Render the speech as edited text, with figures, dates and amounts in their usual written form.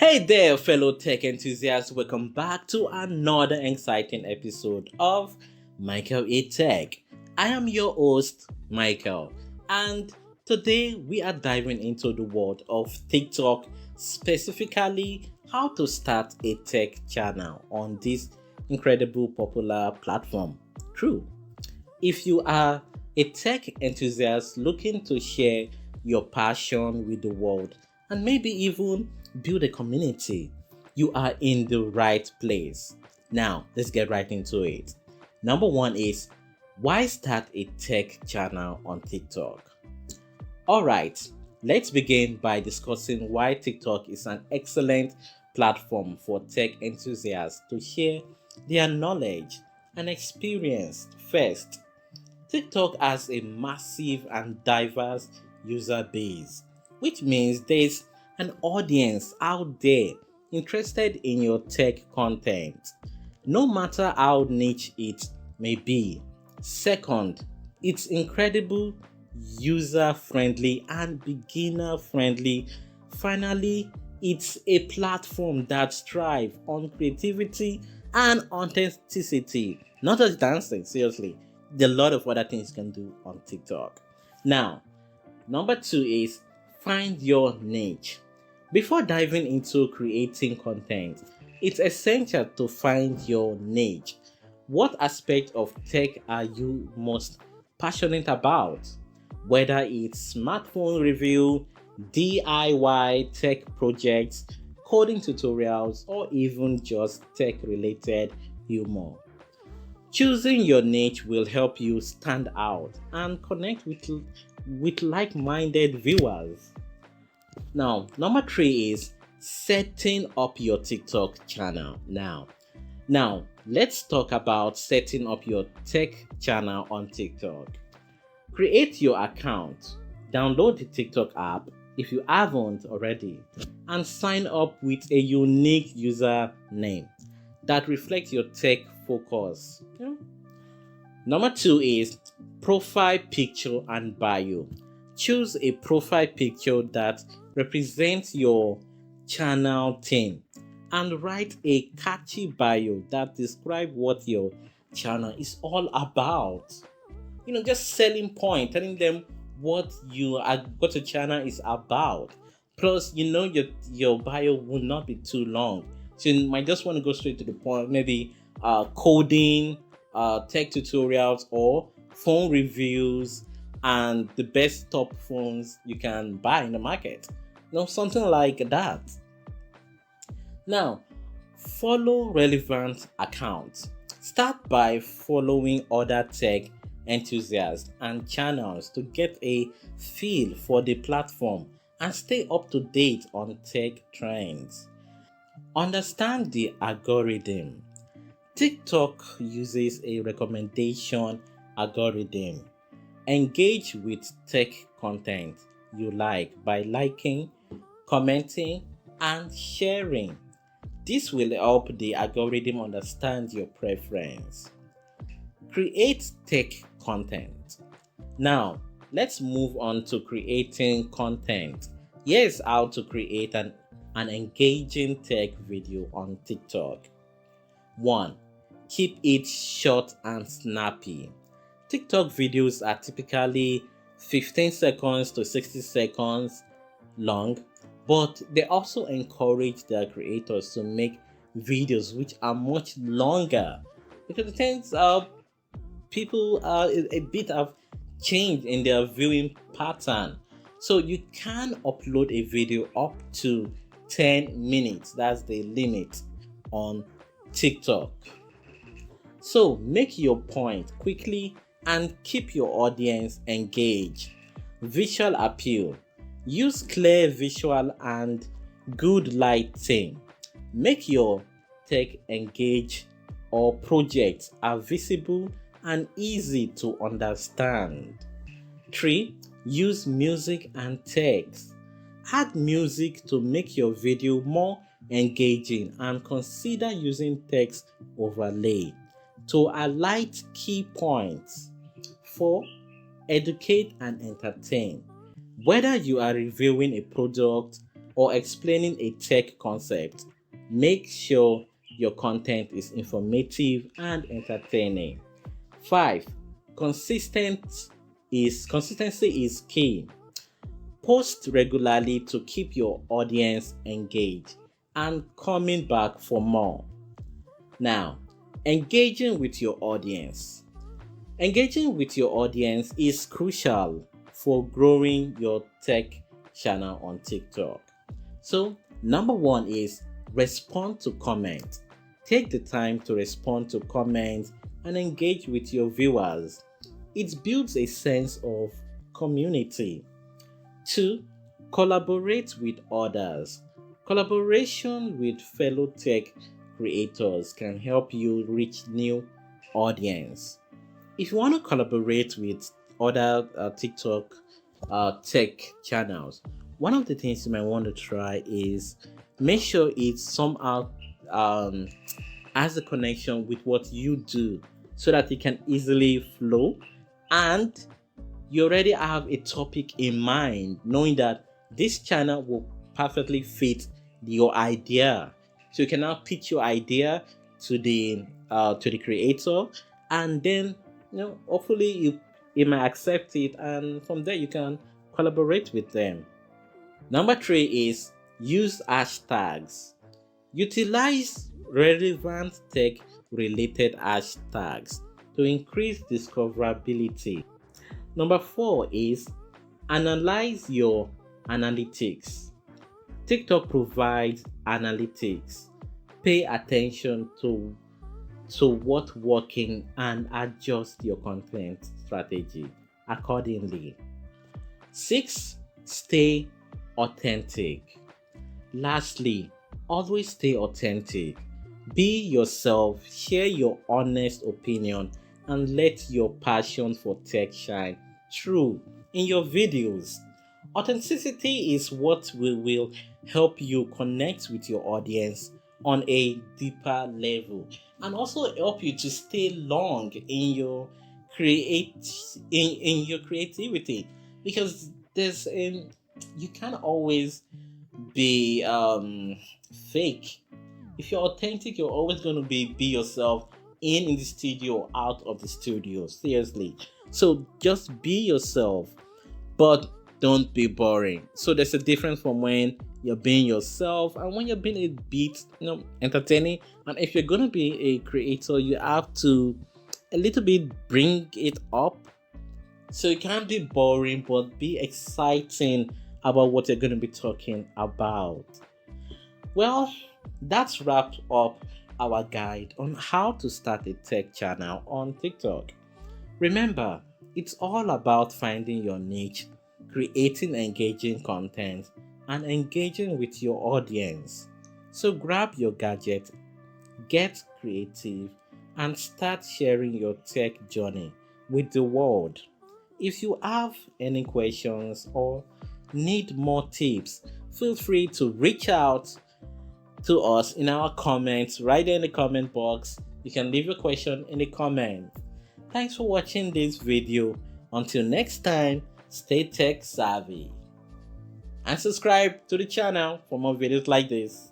Hey there, fellow tech enthusiasts. Welcome back to another exciting episode of Michael A. Tech. I am your host, Michael, and today we are diving into the world of TikTok, specifically how to start a tech channel on this incredible popular platform. True. If you are a tech enthusiast looking to share your passion with the world and maybe even build a community, you are in the right place. Now, let's get right into it. Number one is why start a tech channel on TikTok? Alright, let's begin by discussing why TikTok is an excellent platform for tech enthusiasts to share their knowledge and experience. First, TikTok has a massive and diverse user base, which means there's an audience out there interested in your tech content, no matter how niche it may be. Second, it's incredible user friendly and beginner friendly. Finally, it's a platform that strives on creativity and authenticity, not just dancing, seriously. There are a lot of other things you can do on TikTok. Now, number two is find your niche. Before diving into creating content, it's essential to find your niche. What aspect of tech are you most passionate about? Whether it's smartphone review, DIY tech projects, coding tutorials, or even just tech related humor. Choosing your niche will help you stand out and connect with like-minded viewers. Now, number three is setting up your TikTok channel. Now, let's talk about setting up your tech channel on TikTok. Create your account, download the TikTok app if you haven't already, and sign up with a unique username that reflects your tech focus. Number two is profile picture and bio. Choose a profile picture that represents your channel theme and write a catchy bio that describes what your channel is all about. Just selling point, telling them what your channel is about. Plus, your bio will not be too long, so you might just want to go straight to the point. Maybe coding, tech tutorials, or phone reviews, and the best top phones you can buy in the market. Something like that. Now, follow relevant accounts. Start by following other tech enthusiasts and channels to get a feel for the platform and stay up to date on tech trends. Understand the algorithm. TikTok uses a recommendation algorithm. Engage with tech content you like by liking, commenting, and sharing. This will help the algorithm understand your preference. Create tech content. Now, let's move on to creating content. Here's how to create an engaging tech video on TikTok. 1. Keep it short and snappy. TikTok videos are typically 15 seconds to 60 seconds long, but they also encourage their creators to make videos which are much longer because it tends people a bit of change in their viewing pattern. So you can upload a video up to 10 minutes. That's the limit on TikTok. So make your point quickly and keep your audience engaged. Visual appeal. Use clear visual and good lighting. Make your tech engage or projects are visible and easy to understand. 3. Use music and text. Add music to make your video more engaging and consider using text overlay to highlight key points. 4. Educate and entertain. Whether you are reviewing a product, or explaining a tech concept, make sure your content is informative and entertaining. 5. Consistency is key. Post regularly to keep your audience engaged and coming back for more. Now, engaging with your audience. Engaging with your audience is crucial for growing your tech channel on TikTok. So, number one is respond to comments. Take the time to respond to comments and engage with your viewers. It builds a sense of community. 2. Collaborate with others. Collaboration with fellow tech creators can help you reach new audience. If you want to collaborate with other TikTok tech channels, one of the things you might want to try is make sure it somehow has a connection with what you do so that it can easily flow, and you already have a topic in mind, knowing that this channel will perfectly fit your idea. So you can now pitch your idea to the creator, and then hopefully you might accept it, and from there you can collaborate with them. Number 3 is use hashtags. Utilize relevant tech related hashtags to increase discoverability. Number 4 is analyze your analytics. TikTok provides analytics. Pay attention to what's working and adjust your content strategy accordingly. 6. Stay authentic. Lastly, always stay authentic. Be yourself, share your honest opinion, and let your passion for tech shine through in your videos. Authenticity is what will help you connect with your audience on a deeper level, and also help you to stay long in your in your creativity, because you can't always be fake. If you're authentic, you're always going to be yourself in the studio, out of the studio. Seriously. So just be yourself, but don't be boring. So there's a difference from when you're being yourself and when you're being a bit entertaining. And if you're going to be a creator, you have to a little bit bring it up. So it can't be boring, but be exciting about what you're going to be talking about. Well, that's wrapped up our guide on how to start a tech channel on TikTok. Remember, it's all about finding your niche, creating engaging content, and engaging with your audience. So grab your gadget, get creative, and start sharing your tech journey with the world. If you have any questions or need more tips, feel free to reach out to us in our comments right there in the comment box. You can leave your question in the comment. Thanks for watching this video. Until next time, stay tech savvy and subscribe to the channel for more videos like this.